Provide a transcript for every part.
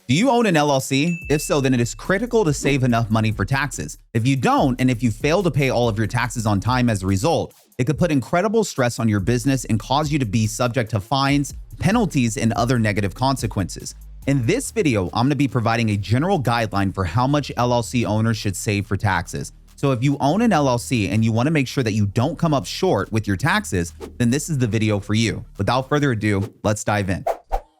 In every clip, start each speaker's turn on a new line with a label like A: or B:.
A: Do you own an LLC? If so, then it is critical to save enough money for taxes. If you don't, and if you fail to pay all of your taxes on time as a result, it could put incredible stress on your business and cause you to be subject to fines, penalties, and other negative consequences. In this video, I'm going to be providing a general guideline for how much LLC owners should save for taxes. So if you own an LLC and you want to make sure that you don't come up short with your taxes, then this is the video for you. Without further ado, let's dive in.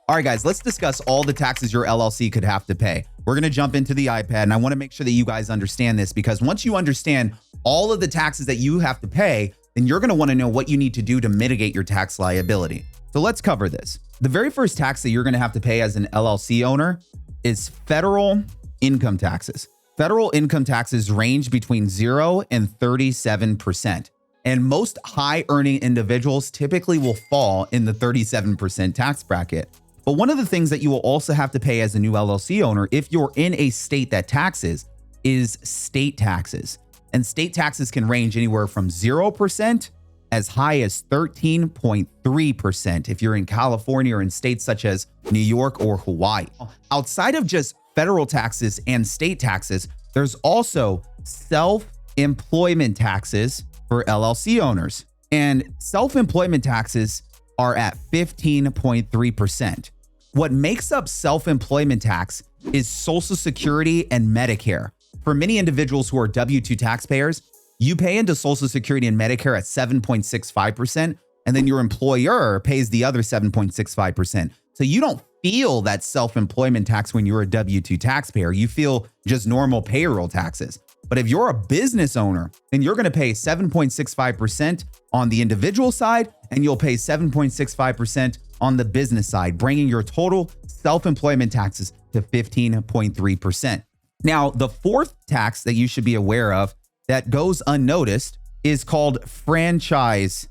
A: All right, guys, let's discuss all the taxes your LLC could have to pay. We're going to jump into the iPad, and I want to make sure that you guys understand this, because once you understand all of the taxes that you have to pay, then you're going to want to know what you need to do to mitigate your tax liability. So let's cover this. The very first tax that you're going to have to pay as an LLC owner is federal income taxes. Federal income taxes range between 0 and 37%. And most high earning individuals typically will fall in the 37% tax bracket. But one of the things that you will also have to pay as a new LLC owner, if you're in a state that taxes, is state taxes. And state taxes can range anywhere from 0% as high as 13.3% if you're in California or in states such as New York or Hawaii. Outside of just federal taxes and state taxes, there's also self-employment taxes for LLC owners. And self-employment taxes are at 15.3%. What makes up self-employment tax is Social Security and Medicare. For many individuals who are W-2 taxpayers, you pay into Social Security and Medicare at 7.65%, and then your employer pays the other 7.65%. So you don't feel that self-employment tax when you're a W-2 taxpayer. You feel just normal payroll taxes. But if you're a business owner, then you're going to pay 7.65% on the individual side, and you'll pay 7.65% on the business side, bringing your total self-employment taxes to 15.3%. Now, the fourth tax that you should be aware of that goes unnoticed is called franchise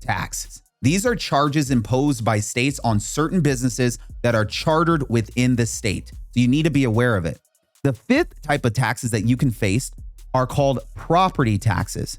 A: tax. These are charges imposed by states on certain businesses that are chartered within the state. So you need to be aware of it. The fifth type of taxes that you can face are called property taxes.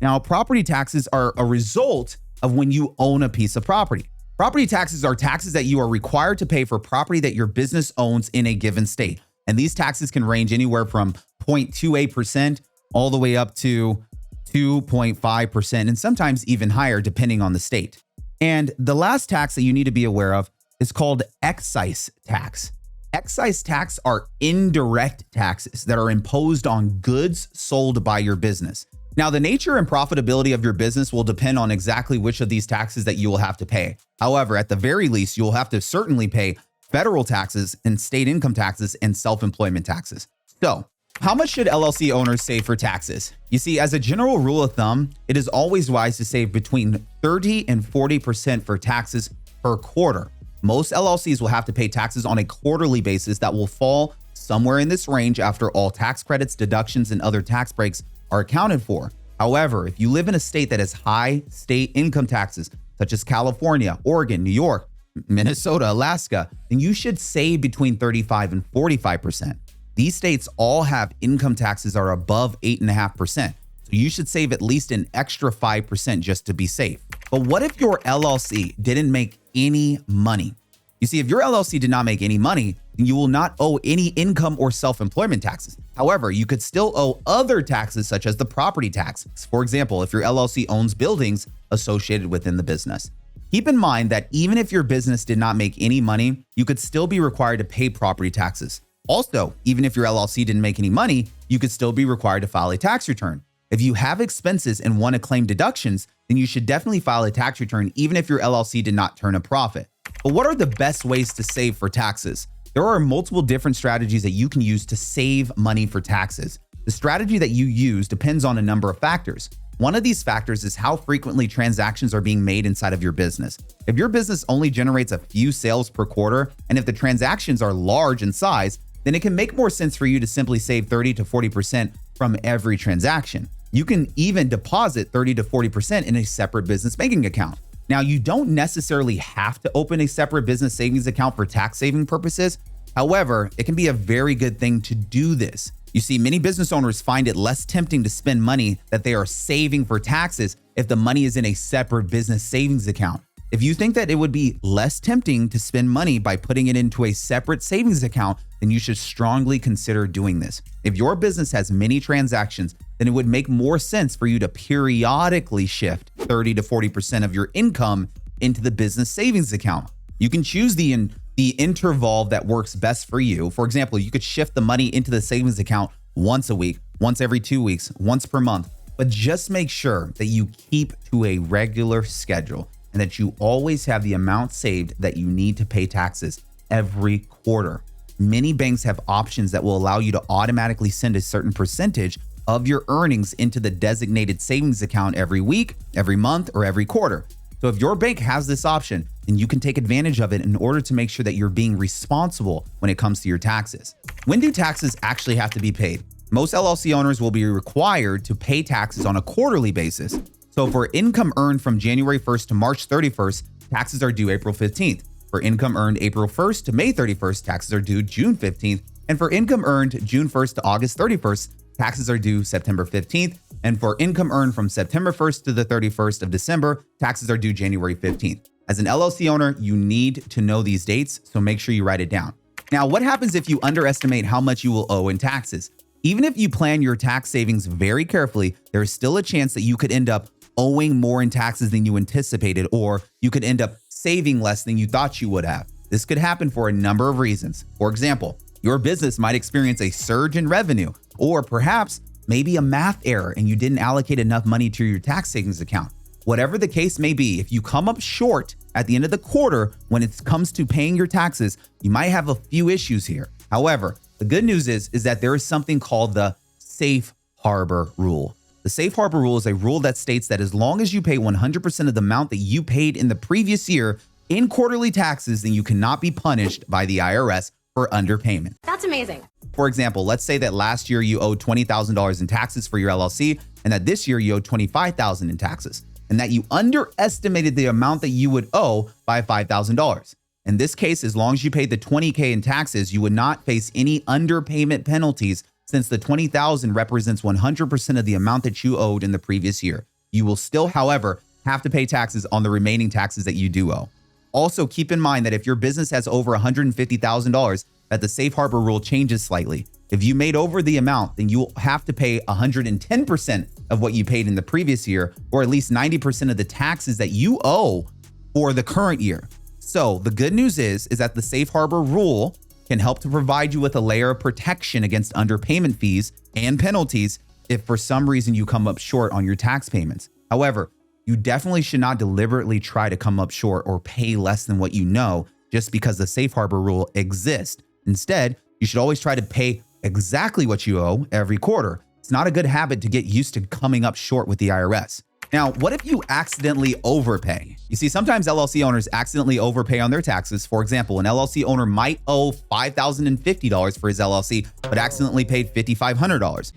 A: Now, property taxes are a result of when you own a piece of property. Property taxes are taxes that you are required to pay for property that your business owns in a given state. And these taxes can range anywhere from 0.28% all the way up to 2.5%, and sometimes even higher depending on the state. And the last tax that you need to be aware of is called excise tax. Excise tax are indirect taxes that are imposed on goods sold by your business. Now, the nature and profitability of your business will depend on exactly which of these taxes that you will have to pay. However, at the very least, you'll have to certainly pay federal taxes and state income taxes and self-employment taxes. So, how much should LLC owners save for taxes? You see, as a general rule of thumb, it is always wise to save between 30 and 40% for taxes per quarter. Most LLCs will have to pay taxes on a quarterly basis that will fall somewhere in this range after all tax credits, deductions, and other tax breaks are accounted for. However, if you live in a state that has high state income taxes, such as California, Oregon, New York, Minnesota, Alaska, then you should save between 35 and 45%. These states all have income taxes are above 8.5%. So you should save at least an extra 5% just to be safe. But what if your LLC didn't make any money? You see, if your LLC did not make any money, then you will not owe any income or self-employment taxes. However, you could still owe other taxes such as the property tax. For example, if your LLC owns buildings associated within the business. Keep in mind that even if your business did not make any money, you could still be required to pay property taxes. Also, even if your LLC didn't make any money, you could still be required to file a tax return. If you have expenses and want to claim deductions, then you should definitely file a tax return even if your LLC did not turn a profit. But what are the best ways to save for taxes? There are multiple different strategies that you can use to save money for taxes. The strategy that you use depends on a number of factors. One of these factors is how frequently transactions are being made inside of your business. If your business only generates a few sales per quarter, and if the transactions are large in size, then it can make more sense for you to simply save 30 to 40% from every transaction. You can even deposit 30 to 40% in a separate business banking account. Now, you don't necessarily have to open a separate business savings account for tax saving purposes. However, it can be a very good thing to do this. You see, many business owners find it less tempting to spend money that they are saving for taxes if the money is in a separate business savings account. If you think that it would be less tempting to spend money by putting it into a separate savings account, then you should strongly consider doing this. If your business has many transactions, then it would make more sense for you to periodically shift 30 to 40% of your income into the business savings account. You can choose the interval that works best for you. For example, you could shift the money into the savings account once a week, once every 2 weeks, once per month, but just make sure that you keep to a regular schedule and that you always have the amount saved that you need to pay taxes every quarter. Many banks have options that will allow you to automatically send a certain percentage of your earnings into the designated savings account every week, every month, or every quarter. So if your bank has this option, then you can take advantage of it in order to make sure that you're being responsible when it comes to your taxes. When do taxes actually have to be paid? Most LLC owners will be required to pay taxes on a quarterly basis. So for income earned from January 1st to March 31st, taxes are due April 15th. For income earned April 1st to May 31st, taxes are due June 15th. And for income earned June 1st to August 31st, taxes are due September 15th. And for income earned from September 1st to the 31st of December, taxes are due January 15th. As an LLC owner, you need to know these dates, so make sure you write it down. Now, what happens if you underestimate how much you will owe in taxes? Even if you plan your tax savings very carefully, there is still a chance that you could end up owing more in taxes than you anticipated, or you could end up saving less than you thought you would have. This could happen for a number of reasons. For example, your business might experience a surge in revenue, or perhaps maybe a math error and you didn't allocate enough money to your tax savings account. Whatever the case may be, if you come up short at the end of the quarter when it comes to paying your taxes, you might have a few issues here. However, the good news is that there is something called the safe harbor rule. The safe harbor rule is a rule that states that as long as you pay 100% of the amount that you paid in the previous year in quarterly taxes, then you cannot be punished by the IRS for underpayment.
B: That's amazing.
A: For example, let's say that last year you owed $20,000 in taxes for your LLC, and that this year you owe $25,000 in taxes, and that you underestimated the amount that you would owe by $5,000. In this case, as long as you paid the $20K in taxes, you would not face any underpayment penalties since the $20,000 represents 100% of the amount that you owed in the previous year. You will still, however, have to pay taxes on the remaining taxes that you do owe. Also, keep in mind that if your business has over $150,000, that the safe harbor rule changes slightly. If you made over the amount, then you'll have to pay 110% of what you paid in the previous year, or at least 90% of the taxes that you owe for the current year. So the good news is that the safe harbor rule can help to provide you with a layer of protection against underpayment fees and penalties if for some reason you come up short on your tax payments. However, you definitely should not deliberately try to come up short or pay less than what you know just because the safe harbor rule exists. Instead, you should always try to pay exactly what you owe every quarter. It's not a good habit to get used to coming up short with the IRS. Now, what if you accidentally overpay? You see, sometimes LLC owners accidentally overpay on their taxes. For example, an LLC owner might owe $5,050 for his LLC, but accidentally paid $5,500.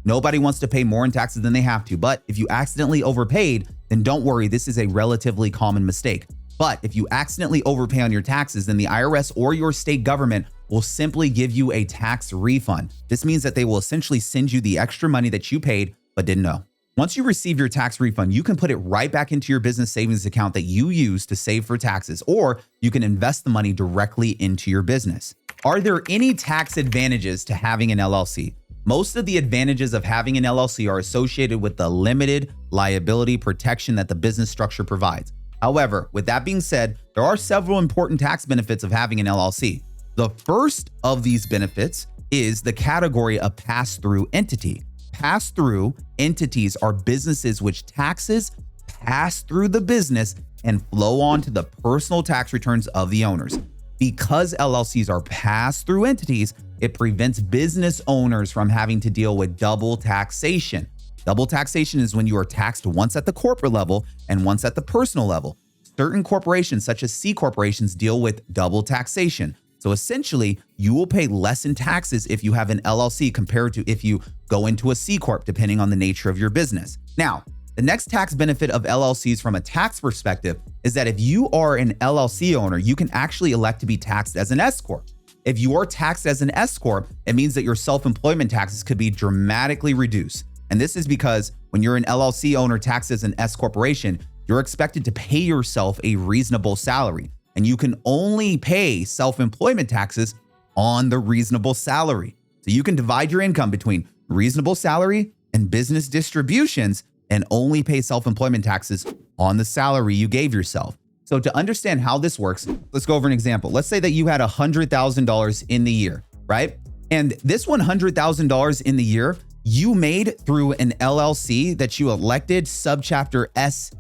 A: Nobody wants to pay more in taxes than they have to, but if you accidentally overpaid, then don't worry, this is a relatively common mistake. But if you accidentally overpay on your taxes, then the IRS or your state government will simply give you a tax refund. This means that they will essentially send you the extra money that you paid but didn't know. Once you receive your tax refund, you can put it right back into your business savings account that you use to save for taxes, or you can invest the money directly into your business. Are there any tax advantages to having an LLC? Most of the advantages of having an LLC are associated with the limited liability protection that the business structure provides. However, with that being said, there are several important tax benefits of having an LLC. The first of these benefits is the category of pass-through entity. Pass-through entities are businesses which taxes pass through the business and flow on to the personal tax returns of the owners. Because LLCs are pass-through entities, it prevents business owners from having to deal with double taxation. Double taxation is when you are taxed once at the corporate level and once at the personal level. Certain corporations, such as C corporations, deal with double taxation. So essentially, you will pay less in taxes if you have an LLC compared to if you go into a C corp, depending on the nature of your business. Now, the next tax benefit of LLCs from a tax perspective is that if you are an LLC owner, you can actually elect to be taxed as an s-corp. If you are taxed as an s-corp, it means that your self-employment taxes could be dramatically reduced. And this is because when you're an LLC owner taxed as an S corporation, you're expected to pay yourself a reasonable salary, and you can only pay self-employment taxes on the reasonable salary. So you can divide your income between reasonable salary and business distributions and only pay self-employment taxes on the salary you gave yourself. So to understand how this works, let's go over an example. Let's say that you had $100,000 in the year, right? And this $100,000 in the year, you made through an LLC that you elected subchapter S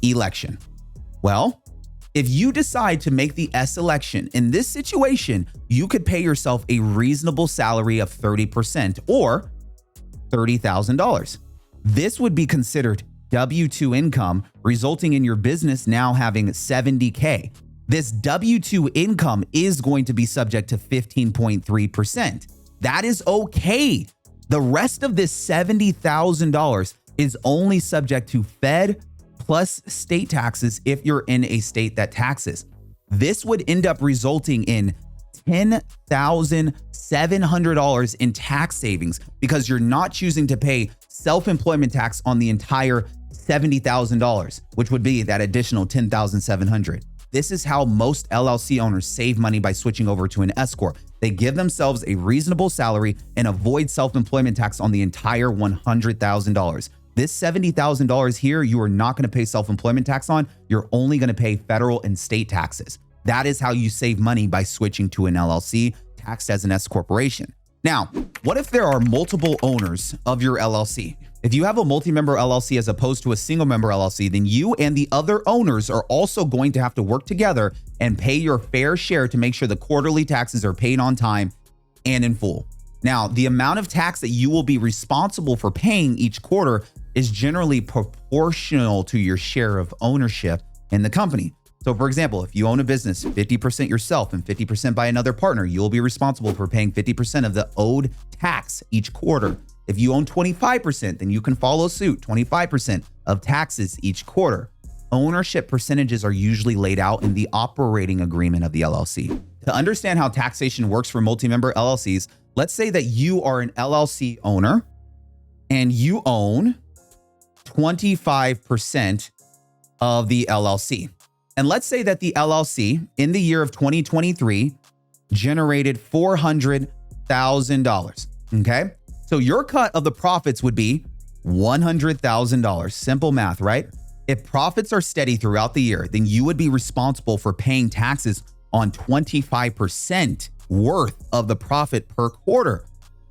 A: election. Well, if you decide to make the S election, in this situation, you could pay yourself a reasonable salary of 30% or $30,000. This would be considered W-2 income, resulting in your business now having $70K. This W-2 income is going to be subject to 15.3%. That is okay. The rest of this $70,000 is only subject to Fed plus state taxes if you're in a state that taxes. This would end up resulting in $10,700 in tax savings because you're not choosing to pay self-employment tax on the entire $70,000, which would be that additional $10,700. This is how most LLC owners save money by switching over to an S-corp. They give themselves a reasonable salary and avoid self-employment tax on the entire $100,000. This $70,000 here, you are not going to pay self-employment tax on. You're only going to pay federal and state taxes. That is how you save money by switching to an LLC taxed as an S corporation. Now, what if there are multiple owners of your LLC? If you have a multi-member LLC as opposed to a single member LLC, then you and the other owners are also going to have to work together and pay your fair share to make sure the quarterly taxes are paid on time and in full. Now, the amount of tax that you will be responsible for paying each quarter is generally proportional to your share of ownership in the company. So for example, if you own a business, 50% yourself and 50% by another partner, you'll be responsible for paying 50% of the owed tax each quarter. If you own 25%, then you can follow suit, 25% of taxes each quarter. Ownership percentages are usually laid out in the operating agreement of the LLC. To understand how taxation works for multi-member LLCs, let's say that you are an LLC owner and you own 25% of the LLC. And let's say that the LLC in the year of 2023 generated $400,000, okay? So your cut of the profits would be $100,000. Simple math, right? If profits are steady throughout the year, then you would be responsible for paying taxes on 25% worth of the profit per quarter.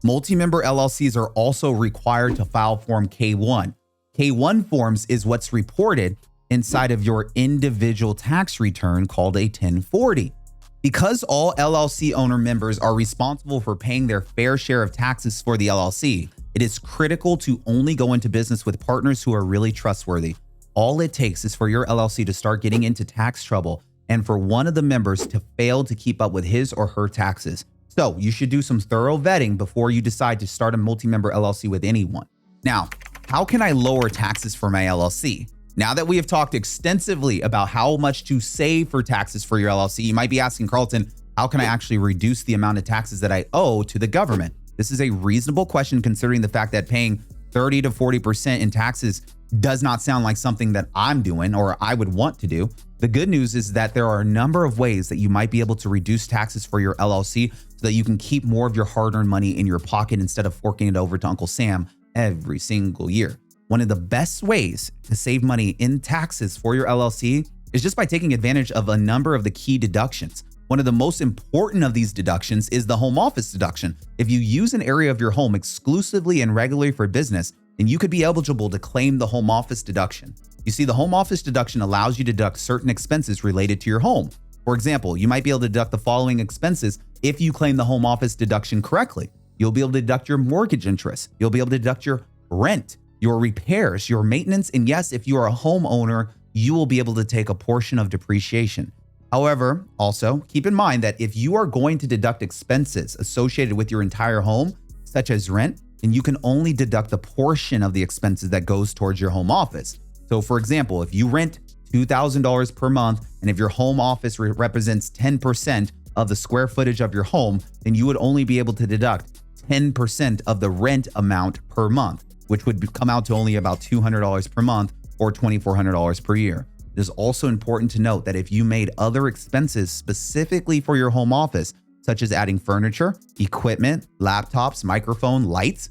A: Multi-member LLCs are also required to file Form K-1. K-1 forms is what's reported inside of your individual tax return called a 1040. Because all LLC owner members are responsible for paying their fair share of taxes for the LLC, it is critical to only go into business with partners who are really trustworthy. All it takes is for your LLC to start getting into tax trouble and for one of the members to fail to keep up with his or her taxes. So you should do some thorough vetting before you decide to start a multi-member LLC with anyone. Now, how can I lower taxes for my LLC? Now that we have talked extensively about how much to save for taxes for your LLC, you might be asking, Karlton, how can I actually reduce the amount of taxes that I owe to the government? This is a reasonable question considering the fact that paying 30 to 40% in taxes does not sound like something that I'm doing or I would want to do. The good news is that there are a number of ways that you might be able to reduce taxes for your LLC so that you can keep more of your hard-earned money in your pocket instead of forking it over to Uncle Sam every single year. One of the best ways to save money in taxes for your LLC is just by taking advantage of a number of the key deductions. One of the most important of these deductions is the home office deduction. If you use an area of your home exclusively and regularly for business, then you could be eligible to claim the home office deduction. You see, the home office deduction allows you to deduct certain expenses related to your home. For example, you might be able to deduct the following expenses if you claim the home office deduction correctly. You'll be able to deduct your mortgage interest. You'll be able to deduct your rent, your repairs, your maintenance, and yes, if you are a homeowner, you will be able to take a portion of depreciation. However, also keep in mind that if you are going to deduct expenses associated with your entire home, such as rent, then you can only deduct a portion of the expenses that goes towards your home office. So for example, if you rent $2,000 per month, and if your home office represents 10% of the square footage of your home, then you would only be able to deduct 10% of the rent amount per month, which would come out to only about $200 per month or $2,400 per year. it is also important to note that if you made other expenses specifically for your home office, such as adding furniture, equipment, laptops, microphone, lights,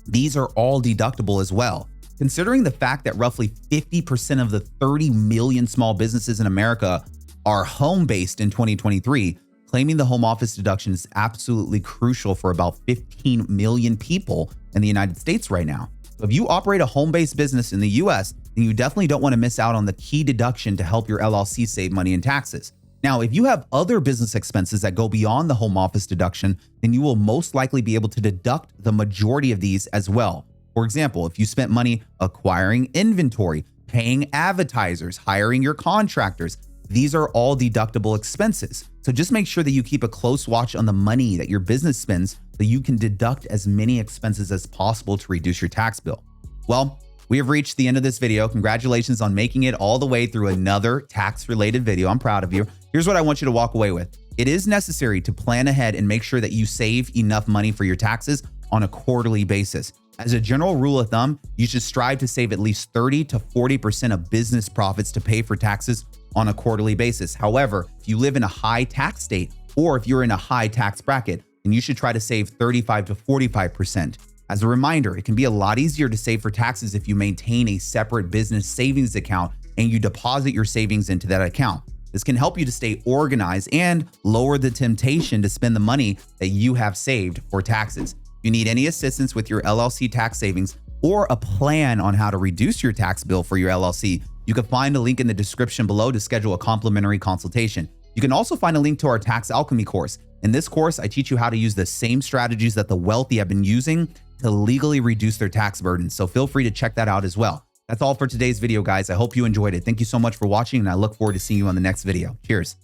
A: these are all deductible as well. Considering the fact that roughly 50% of the 30 million small businesses in America are home-based in 2023, claiming the home office deduction is absolutely crucial for about 15 million people in the United States right now. So if you operate a home-based business in the US, then you definitely don't want to miss out on the key deduction to help your LLC save money in taxes. Now, if you have other business expenses that go beyond the home office deduction, then you will most likely be able to deduct the majority of these as well. For example, if you spent money acquiring inventory, paying advertisers, hiring your contractors, these are all deductible expenses. So just make sure that you keep a close watch on the money that your business spends so you can deduct as many expenses as possible to reduce your tax bill. Well, we have reached the end of this video. Congratulations on making it all the way through another tax-related video. I'm proud of you. Here's what I want you to walk away with. It is necessary to plan ahead and make sure that you save enough money for your taxes on a quarterly basis. As a general rule of thumb, you should strive to save at least 30 to 40% of business profits to pay for taxes on a quarterly basis. However, if you live in a high tax state or if you're in a high tax bracket, then you should try to save 35 to 45%. As a reminder, it can be a lot easier to save for taxes if you maintain a separate business savings account and you deposit your savings into that account. This can help you to stay organized and lower the temptation to spend the money that you have saved for taxes. If you need any assistance with your LLC tax savings or a plan on how to reduce your tax bill for your LLC, you can find a link in the description below to schedule a complimentary consultation. You can also find a link to our Tax Alchemy course. In this course, I teach you how to use the same strategies that the wealthy have been using to legally reduce their tax burden. So feel free to check that out as well. That's all for today's video, guys. I hope you enjoyed it. Thank you so much for watching, and I look forward to seeing you on the next video. Cheers.